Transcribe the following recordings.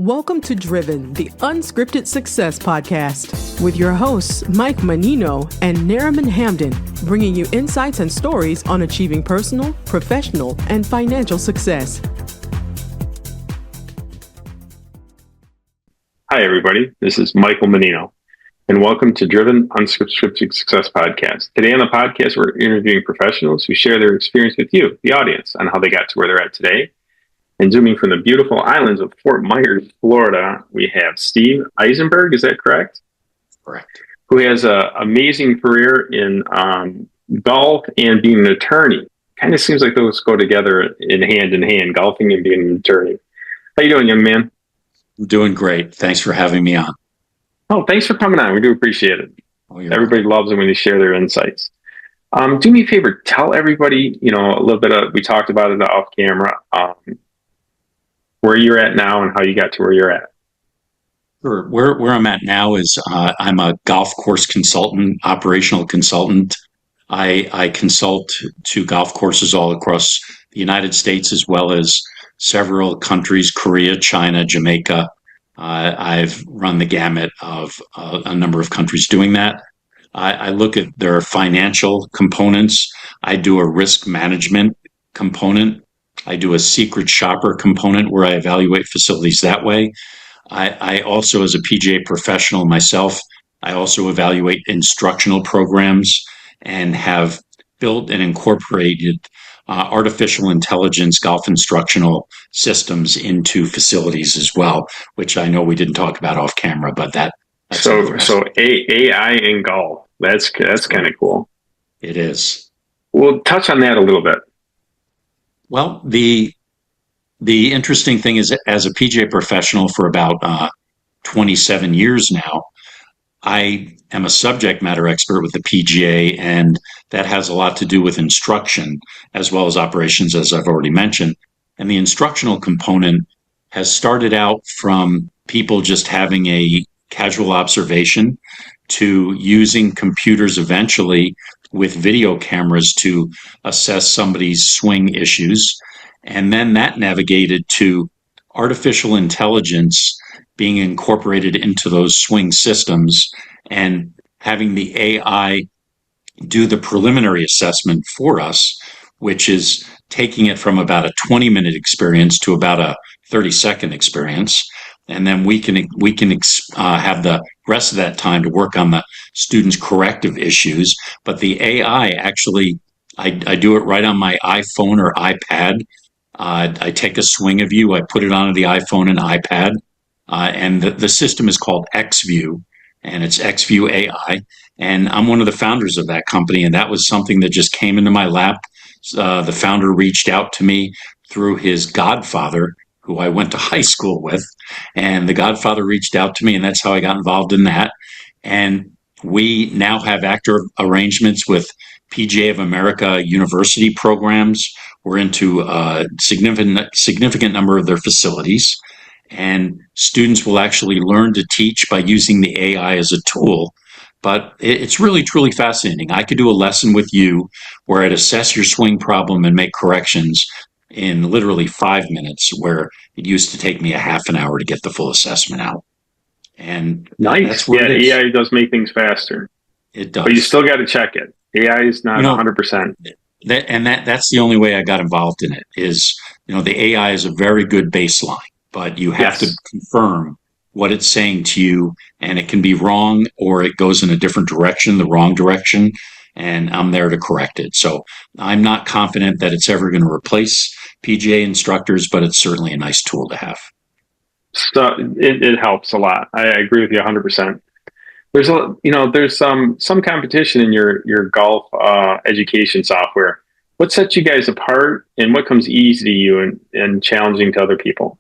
Welcome to Driven, the Unscripted Success podcast, with your hosts, Mike Menino and Nariman Hamden, bringing you insights and stories on achieving personal, professional, and financial success. Hi, everybody. This is Michael Menino, and welcome to Driven Unscripted Success podcast. Today on the podcast, we're interviewing professionals who share their experience with you, the audience, on how they got to where they're at today. And zooming from the beautiful islands of Fort Myers, Florida, we have Steve Eisenberg. Is that correct? Correct. Who has an amazing career in golf and being an attorney. Kind of seems like those go together in hand, golfing and being an attorney. How you doing, young man? I'm doing great. Thanks for having me on. Oh, thanks for coming on. We do appreciate it. Everybody loves it when they share their insights. Do me a favor. Tell everybody, a little bit of, we talked about it off camera, where you're at now and how you got to where you're at. Sure. Where I'm at now is I'm a golf course consultant, operational consultant. I consult to golf courses all across the United States as well as several countries, Korea, China, Jamaica. I've run the gamut of a number of countries doing that. I look at their financial components. I do a risk management component. I do a secret shopper component where I evaluate facilities that way. I also, as a PGA professional myself, I also evaluate instructional programs and have built and incorporated artificial intelligence golf instructional systems into facilities as well, which I know we didn't talk about off camera, but that's so AI in golf. That's kind of cool. It is. We'll touch on that a little bit. Well, the interesting thing is, as a PGA professional for about 27 years now, I am a subject matter expert with the PGA, and that has a lot to do with instruction as well as operations, as I've already mentioned. And the instructional component has started out from people just having a casual observation to using computers eventually with video cameras to assess somebody's swing issues. And then that navigated to artificial intelligence being incorporated into those swing systems and having the AI do the preliminary assessment for us, which is taking it from about a 20-minute experience to about a 30-second experience. And then we can have the rest of that time to work on the students' corrective issues. But the AI actually, I do it right on my iPhone or iPad. I take a swing of you, I put it onto the iPhone and iPad, and the system is called XView, and it's XView AI. And I'm one of the founders of that company, and that was something that just came into my lap. The founder reached out to me through his godfather, who I went to high school with, and the godfather reached out to me, and that's how I got involved in that. And we now have active arrangements with PGA of America university programs. We're into a significant number of their facilities, and students will actually learn to teach by using the AI as a tool. But it's really, truly fascinating. I could do a lesson with you where I'd assess your swing problem and make corrections in literally 5 minutes, where it used to take me a half an hour to get the full assessment out. And nice. That's where AI does make things faster. It does. But you still got to check it. AI is not 100%. That's the only way I got involved in it is, the AI is a very good baseline, but you have to confirm what it's saying to you, and it can be wrong or it goes in a different direction, the wrong direction, and I'm there to correct it. So I'm not confident that it's ever going to replace PGA instructors, but it's certainly a nice tool to have. So it helps a lot. I agree with you 100%. There's some competition in your golf education software. What sets you guys apart, and what comes easy to you and challenging to other people?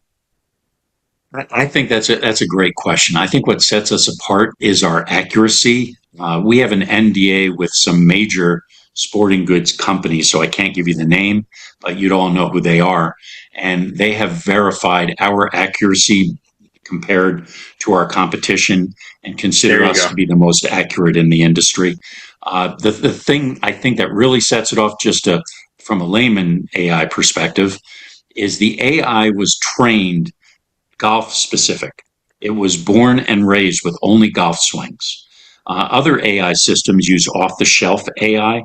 I think that's a great question. I think what sets us apart is our accuracy. We have an NDA with some major sporting goods companies, so I can't give you the name, but you'd all know who they are. And they have verified our accuracy compared to our competition and consider us to be the most accurate in the industry. The thing I think that really sets it off, just from a layman AI perspective, is the AI was trained golf specific. It was born and raised with only golf swings. Other AI systems use off-the-shelf AI.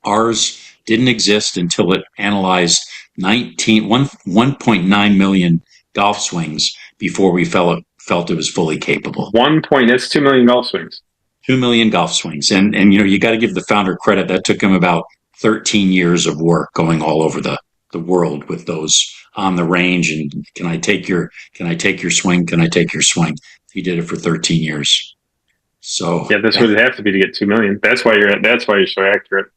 Ours didn't exist until it analyzed 1.9 million golf swings before we felt it was fully capable. That's 2 million golf swings. 2 million golf swings. And you got to give the founder credit. That took him about 13 years of work going all over the world with those on the range. And can I take your swing? Can I take your swing? He did it for 13 years. So yeah, this would have to be to get 2 million. That's why you're so accurate.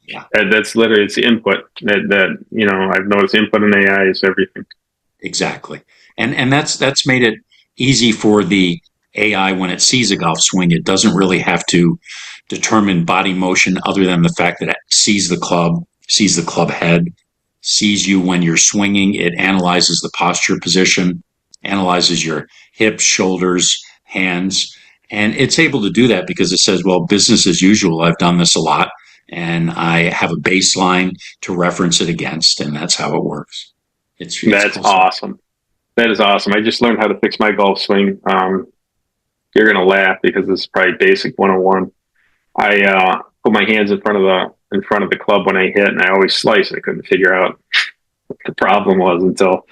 Yeah. That's literally, it's the input that I've noticed input in AI is everything. Exactly. And that's made it easy for the AI when it sees a golf swing. It doesn't really have to determine body motion other than the fact that it sees the club head, sees you when you're swinging. It analyzes the posture position, analyzes your hips, shoulders, hands. And it's able to do that because it says, well, business as usual. I've done this a lot and I have a baseline to reference it against. And that's how it works. It's that's awesome. That is awesome. I just learned how to fix my golf swing. You're going to laugh because this is probably basic 101. I put my hands in front of the club when I hit, and I always slice. I couldn't figure out what the problem was until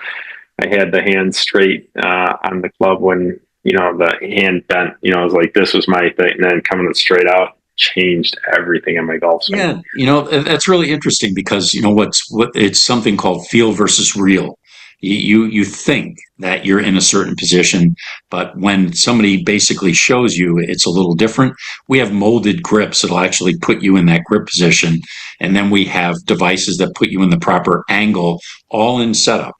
I had the hand straight on the club when the hand bent. I was like, this was my thing, and then coming it straight out changed everything in my golf swing. Yeah, that's really interesting because it's something called feel versus real. You think that you're in a certain position, but when somebody basically shows you, it's a little different. We have molded grips that'll actually put you in that grip position, and then we have devices that put you in the proper angle, all in setup.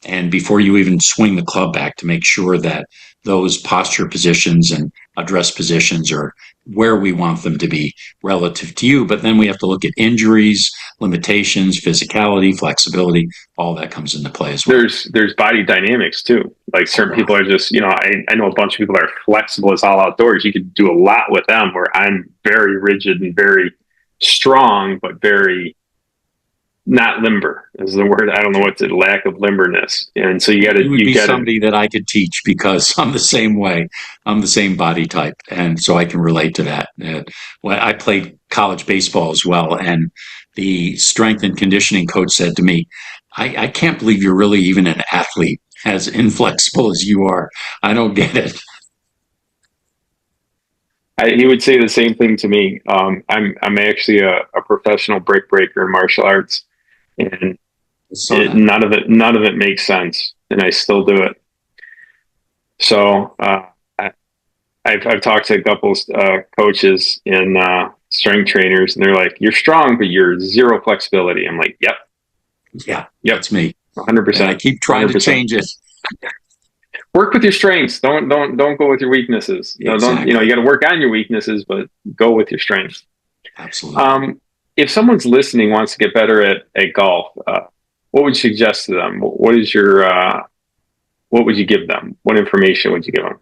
And before you even swing the club back to make sure that those posture positions and address positions are where we want them to be relative to you. But then we have to look at injuries, limitations, physicality, flexibility, all that comes into play as well. There's body dynamics too. Like certain people are just, I know a bunch of people that are flexible as all outdoors. You could do a lot with them, where I'm very rigid and very strong, but very not limber is the word. I don't know what's it, lack of limberness. And so you got to somebody that I could teach because I'm the same way. I'm the same body type. And so I can relate to that. Well, I played college baseball as well. And the strength and conditioning coach said to me, I can't believe you're really even an athlete as inflexible as you are. I don't get it. He would say the same thing to me. I'm actually a professional brick breaker in martial arts, and none of it makes sense, and I still do it. So I've talked to a couple coaches and strength trainers, and they're like, "You're strong, but you're zero flexibility." I'm like, "Yep, that's me, 100%." I keep trying 100%. To change it. Work with your strengths. Don't go with your weaknesses. Exactly. You got to work on your weaknesses, but go with your strengths. Absolutely. If someone's listening, wants to get better at golf, what would you suggest to them? What would you give them? What information would you give them?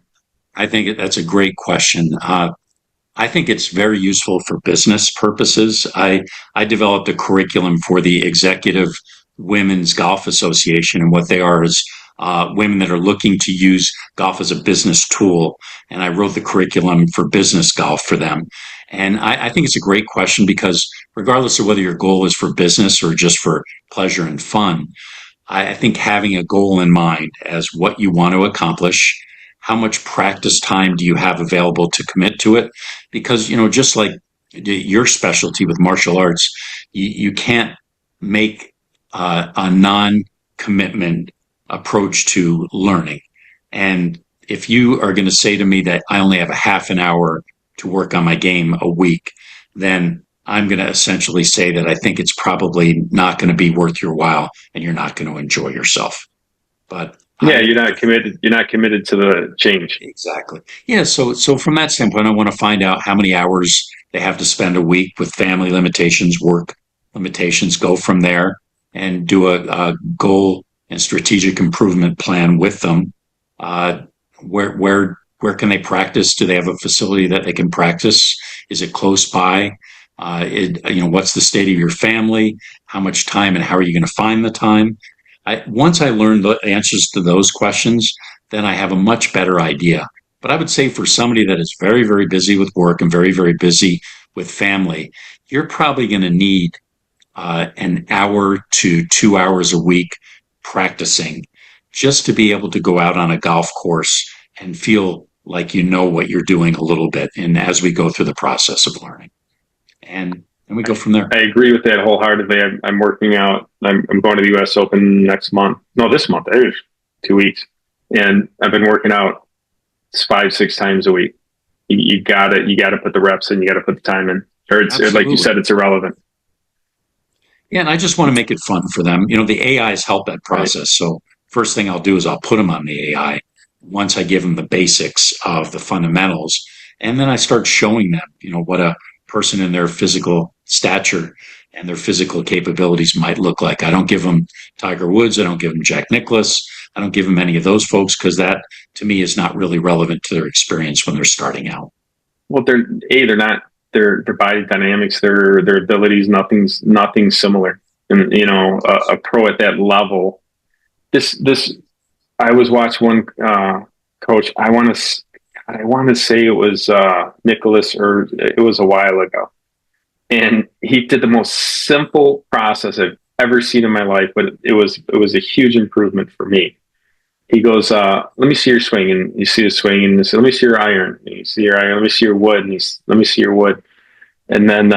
I think that's a great question. I think it's very useful for business purposes. I developed a curriculum for the Executive Women's Golf Association, and what they are is women that are looking to use golf as a business tool. And I wrote the curriculum for business golf for them. And I think it's a great question because regardless of whether your goal is for business or just for pleasure and fun, I think having a goal in mind as what you want to accomplish, how much practice time do you have available to commit to it? Because, just like your specialty with martial arts, you can't make a non-commitment approach to learning. And if you are going to say to me that I only have a half an hour to work on my game a week, then I'm going to essentially say that I think it's probably not going to be worth your while and you're not going to enjoy yourself. But you're not committed. You're not committed to the change. Exactly. Yeah. So from that standpoint, I want to find out how many hours they have to spend a week with family limitations, work limitations, go from there and do a goal and strategic improvement plan with them. Where can they practice? Do they have a facility that they can practice? Is it close by? What's the state of your family? How much time and how are you going to find the time? Once I learn the answers to those questions, then I have a much better idea. But I would say for somebody that is very, very busy with work and very, very busy with family, you're probably going to need an hour to 2 hours a week practicing just to be able to go out on a golf course and feel like you know what you're doing a little bit. And as we go through the process of learning, and we go from there. I agree with that wholeheartedly. I'm working out. I'm going to the U.S. Open next month. No, this month. 2 weeks. And I've been working out 5-6 times a week. You got to put the reps in. You got to put the time in. Or it's like you said, it's irrelevant. Yeah, and I just want to make it fun for them. The AIs help that process. Right. So first thing I'll do is I'll put them on the AI once I give them the basics of the fundamentals. And then I start showing them, what a person in their physical stature and their physical capabilities might look like. I don't give them Tiger Woods. I don't give them Jack Nicklaus. I don't give them any of those folks because that, to me, is not really relevant to their experience when they're starting out. Well, they're not. Their body dynamics, their abilities, nothing similar. And a pro at that level. This I was watching one coach. I want to say it was Nicholas, or it was a while ago, and he did the most simple process I've ever seen in my life, but it was a huge improvement for me. He goes, let me see your swing. And you see the swing, and he said, let me see your iron. And you see your iron. Let me see your wood. And let me see your wood. And then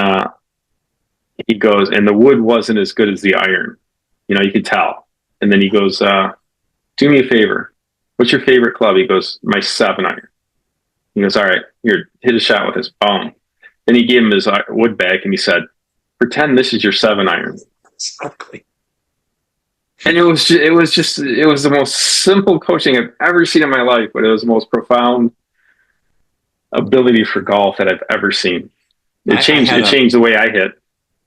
he goes, and the wood wasn't as good as the iron. You could tell. And then he goes, do me a favor. What's your favorite club? He goes, my 7-iron. He goes, all right, here, hit a shot with this. Boom. Then he gave him his wood back, and he said, pretend this is your 7-iron. Exactly. And it was the most simple coaching I've ever seen in my life, but it was the most profound ability for golf that I've ever seen. It changed the way I hit.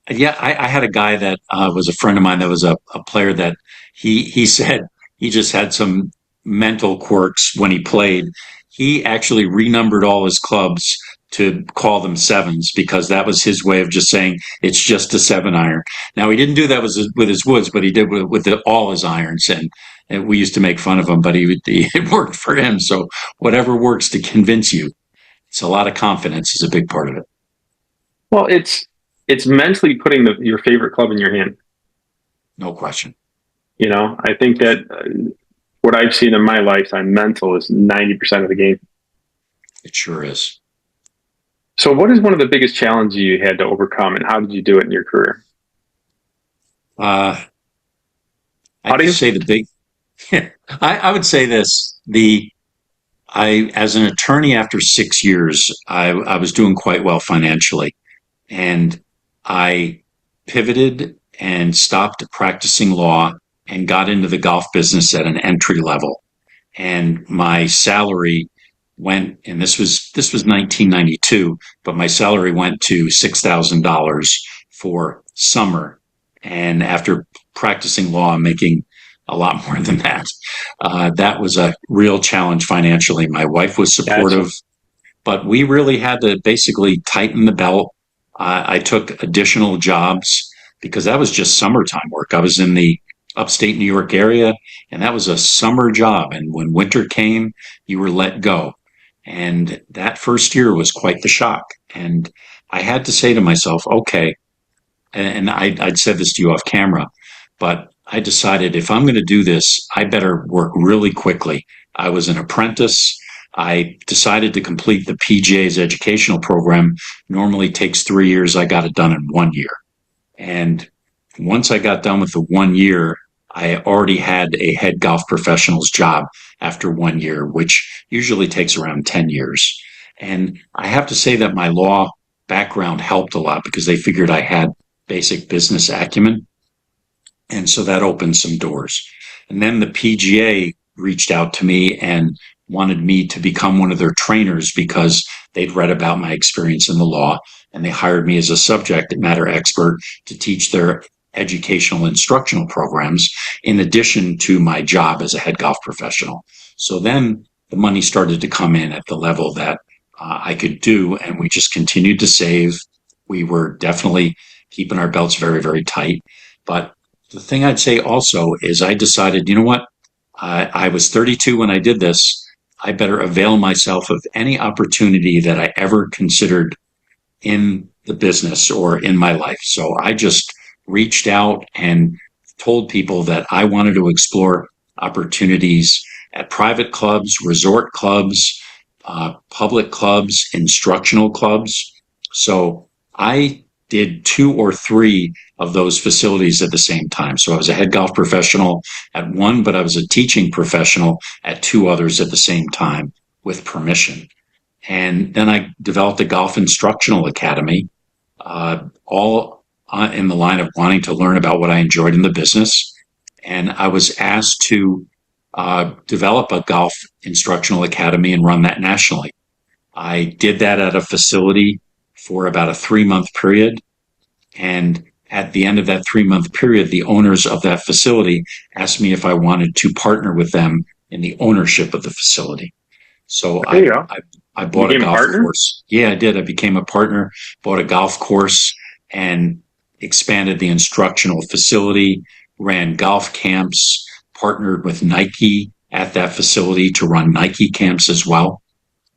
Yeah, I had a guy that was a friend of mine that was a player that he said he just had some mental quirks when he played. He actually renumbered all his clubs to call them 7s because that was his way of just saying it's just a 7-iron. Now, he didn't do that with his woods, but he did with all his irons. And we used to make fun of him, but it worked for him. So whatever works to convince you, it's a lot of confidence is a big part of it. Well, it's mentally putting your favorite club in your hand. No question. I think that what I've seen in my lifetime, mental is 90% of the game. It sure is. So what is one of the biggest challenges you had to overcome, and how did you do it in your career? I would say I would say this. As an attorney after 6 years, I was doing quite well financially. And I pivoted and stopped practicing law and got into the golf business at an entry level. And my salary went, and this was 1992, but my salary went to $6,000 for summer. And after practicing law, I'm making a lot more than that. That was a real challenge financially. My wife was supportive, but we really had to basically tighten the belt. I took additional jobs because that was just summertime work. I was in the upstate New York area, and that was a summer job. And when winter came, you were let go. And that first year was quite the shock. And I had to say to myself, okay, and I'd said this to you off camera, but I decided if I'm going to do this, I better work really quickly. I was an apprentice. I decided to complete the PGA's educational program. Normally takes 3 years. I got it done in 1 year. And once I got done with the 1 year, I already had a head golf professional's job after 1 year, which usually takes around 10 years. And I have to say that my law background helped a lot because they figured I had basic business acumen. And so that opened some doors. And then the PGA reached out to me and wanted me to become one of their trainers because they'd read about my experience in the law, and they hired me as a subject matter expert to teach their educational instructional programs in addition to my job as a head golf professional. So then the money started to come in at the level that I could do, and we just continued to save. We were definitely keeping our belts very, very tight. But the thing I'd say also is I decided, you know what? I was 32 when I did this. I better avail myself of any opportunity that I ever considered in the business or in my life. So I just reached out and told people that I wanted to explore opportunities at private clubs, resort clubs, public clubs, instructional clubs. So I did 2 or 3 of those facilities at the same time. So I was a head golf professional at one, but I was a teaching professional at 2 others at the same time with permission. And then I developed a golf instructional academy, all in the line of wanting to learn about what I enjoyed in the business. And I was asked to develop a golf instructional academy and run that nationally. I did that at a facility for about a 3-month period. And at the end of that 3-month period, the owners of that facility asked me if I wanted to partner with them in the ownership of the facility. So I bought a golf course. Yeah, I did. I became a partner, bought a golf course, and expanded the instructional facility, ran golf camps, partnered with Nike at that facility to run Nike camps as well.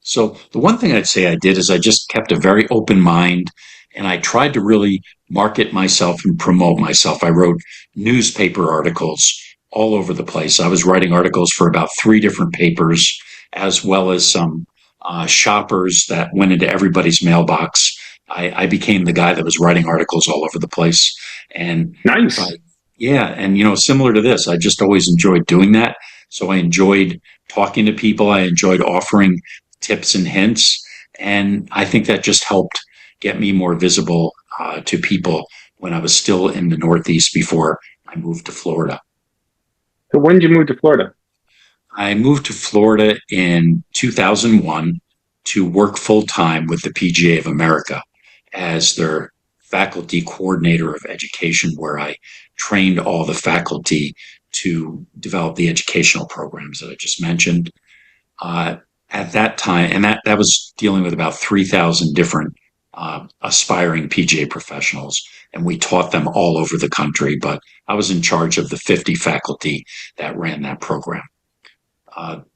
So the one thing I'd say I did is I just kept a very open mind, and I tried to really market myself and promote myself. I wrote newspaper articles all over the place. I was writing articles for about 3 different papers, as well as some shoppers that went into everybody's mailbox. I became the guy that was writing articles all over the place. And nice. And similar to this, I just always enjoyed doing that. So I enjoyed talking to people. I enjoyed offering tips and hints. And I think that just helped get me more visible to people when I was still in the Northeast before I moved to Florida. So when did you move to Florida? I moved to Florida in 2001 to work full-time with the PGA of America as their faculty coordinator of education, where I trained all the faculty to develop the educational programs that I just mentioned. At that time, and that was dealing with about 3,000 different aspiring PGA professionals, and we taught them all over the country, but I was in charge of the 50 faculty that ran that program.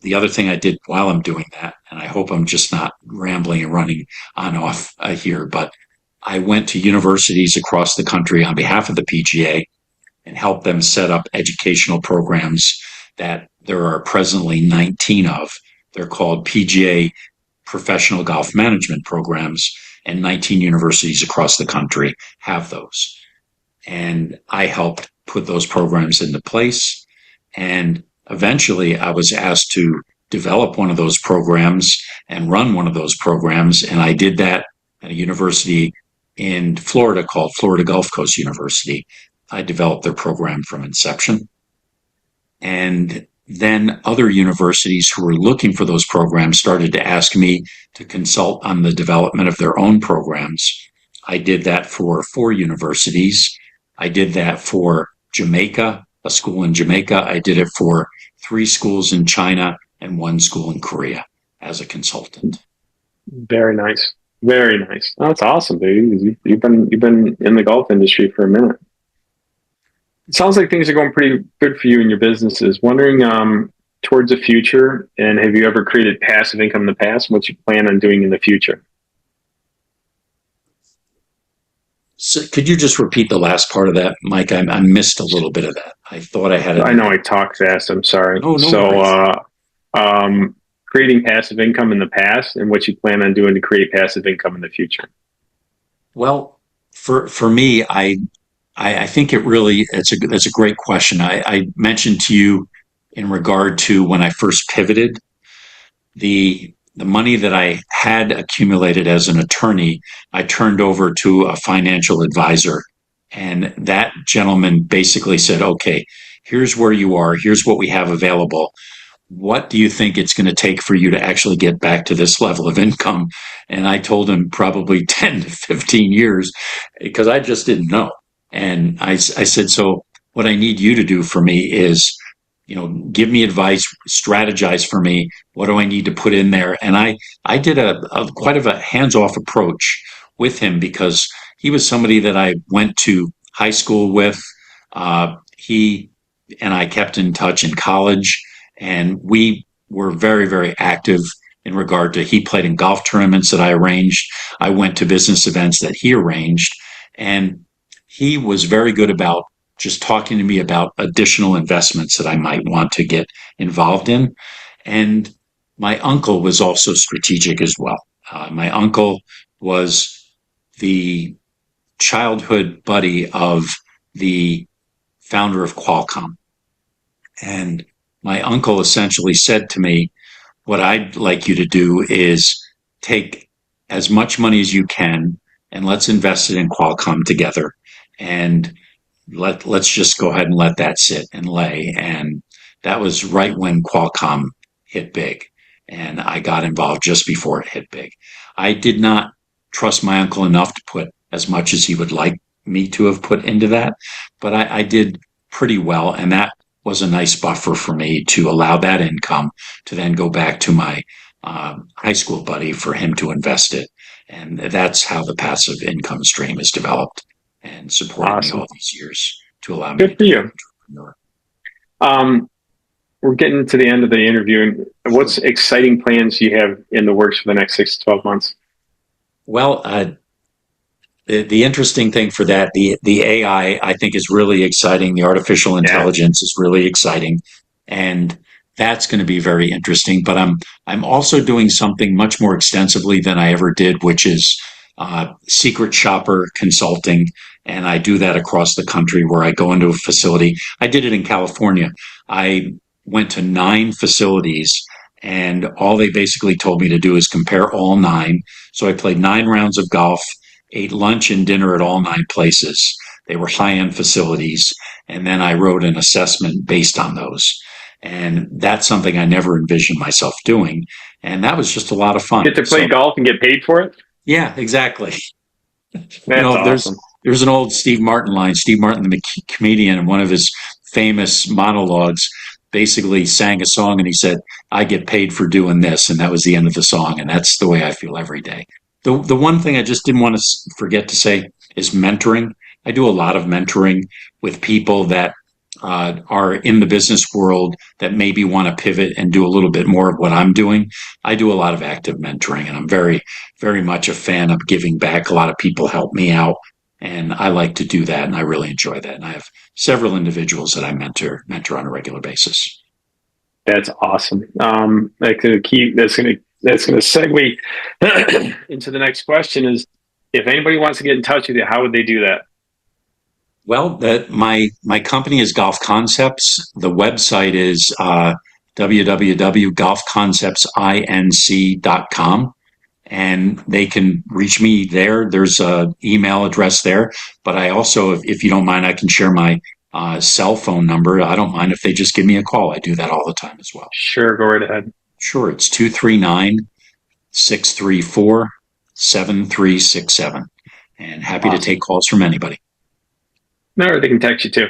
The other thing I did while I'm doing that, and I hope I'm just not rambling and running on off here, but I went to universities across the country on behalf of the PGA and helped them set up educational programs that there are presently 19 of. They're called PGA Professional Golf Management Programs, and 19 universities across the country have those. And I helped put those programs into place. And eventually I was asked to develop one of those programs and run one of those programs. And I did that at a university in Florida called Florida Gulf Coast University. I developed their program from inception. And then other universities who were looking for those programs started to ask me to consult on the development of their own programs. I did that for 4 universities. I did that for Jamaica, a school in Jamaica. I did it for 3 schools in China and 1 school in Korea as a consultant. Very nice. Very nice. Oh, that's awesome, dude. You've been in the golf industry for a minute. It sounds like things are going pretty good for you and your businesses. Wondering towards the future, and have you ever created passive income in the past? What you plan on doing in the future? So could you just repeat the last part of that, Mike? I missed a little bit of that. I thought I had it. I know I talk fast. I'm sorry. Oh, no so, creating passive income in the past, and what you plan on doing to create passive income in the future? Well, for me, I think it's a great question. I mentioned to you in regard to when I first pivoted, the money that I had accumulated as an attorney, I turned over to a financial advisor. And that gentleman basically said, okay, here's where you are. Here's what we have available. What do you think it's going to take for you to actually get back to this level of income? And I told him probably 10 to 15 years, because I just didn't know. And I said, so what I need you to do for me is, give me advice, strategize for me. What do I need to put in there? And I did quite of a hands-off approach with him, because he was somebody that I went to high school with. he and I kept in touch in college, and we were very, very active in regard to, he played in golf tournaments that I arranged. I went to business events that he arranged, and he was very good about just talking to me about additional investments that I might want to get involved in. And my uncle was also strategic as well. My uncle was the childhood buddy of the founder of Qualcomm. And my uncle essentially said to me, what I'd like you to do is take as much money as you can and let's invest it in Qualcomm together. And let's just go ahead and let that sit and lay. And that was right when Qualcomm hit big. And I got involved just before it hit big. I did not trust my uncle enough to put as much as he would like me to have put into that, but I did pretty well. And that was a nice buffer for me to allow that income to then go back to my high school buddy for him to invest it. And that's how the passive income stream is developed and supported me all these years to allow me Good to for be you. an entrepreneur. We're getting to the end of the interview. What's exciting plans you have in the works for the next 6 to 12 months? Well, the interesting thing for that, the AI, I think, is really exciting. The artificial intelligence is really exciting, and that's going to be very interesting. But I'm also doing something much more extensively than I ever did, which is secret shopper consulting, and I do that across the country where I go into a facility. I did it in California. I went to 9 facilities, and all they basically told me to do is compare all 9. So I played 9 rounds of golf, ate lunch and dinner at all 9 places. They were high-end facilities. And then I wrote an assessment based on those. And that's something I never envisioned myself doing. And that was just a lot of fun. Get to play golf and get paid for it? Yeah, exactly. That's awesome. There's an old Steve Martin line. Steve Martin, the comedian, in one of his famous monologues, basically sang a song and he said, I get paid for doing this. And that was the end of the song. And that's the way I feel every day. The one thing I just didn't want to forget to say is mentoring. I do a lot of mentoring with people that are in the business world that maybe want to pivot and do a little bit more of what I'm doing. I do a lot of active mentoring, and I'm very, very much a fan of giving back. A lot of people help me out, and I like to do that, and I really enjoy that. And I have several individuals that I mentor on a regular basis. That's awesome. That's going to segue into the next question is, if anybody wants to get in touch with you, how would they do that? Well, my company is Golf Concepts. The website is www.golfconceptsinc.com, and they can reach me there. There's an email address there, but I also, if you don't mind, I can share my cell phone number. I don't mind if they just give me a call. I do that all the time as well. Sure, go right ahead. Sure, it's 239-634-7367, and happy to take calls from anybody. No, they can text you too.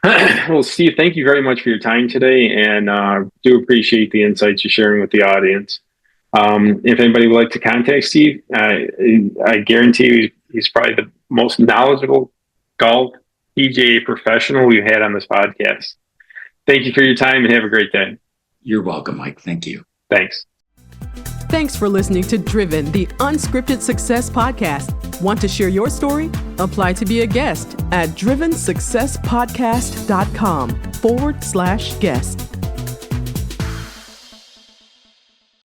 Well, Steve, thank you very much for your time today, and do appreciate the insights you're sharing with the audience. If anybody would like to contact Steve, I guarantee you he's probably the most knowledgeable golf PGA professional we've had on this podcast. Thank you for your time, and have a great day. You're welcome, Mike. Thank you. Thanks. Thanks for listening to Driven, the Unscripted Success Podcast. Want to share your story? Apply to be a guest at drivensuccesspodcast.com/guest.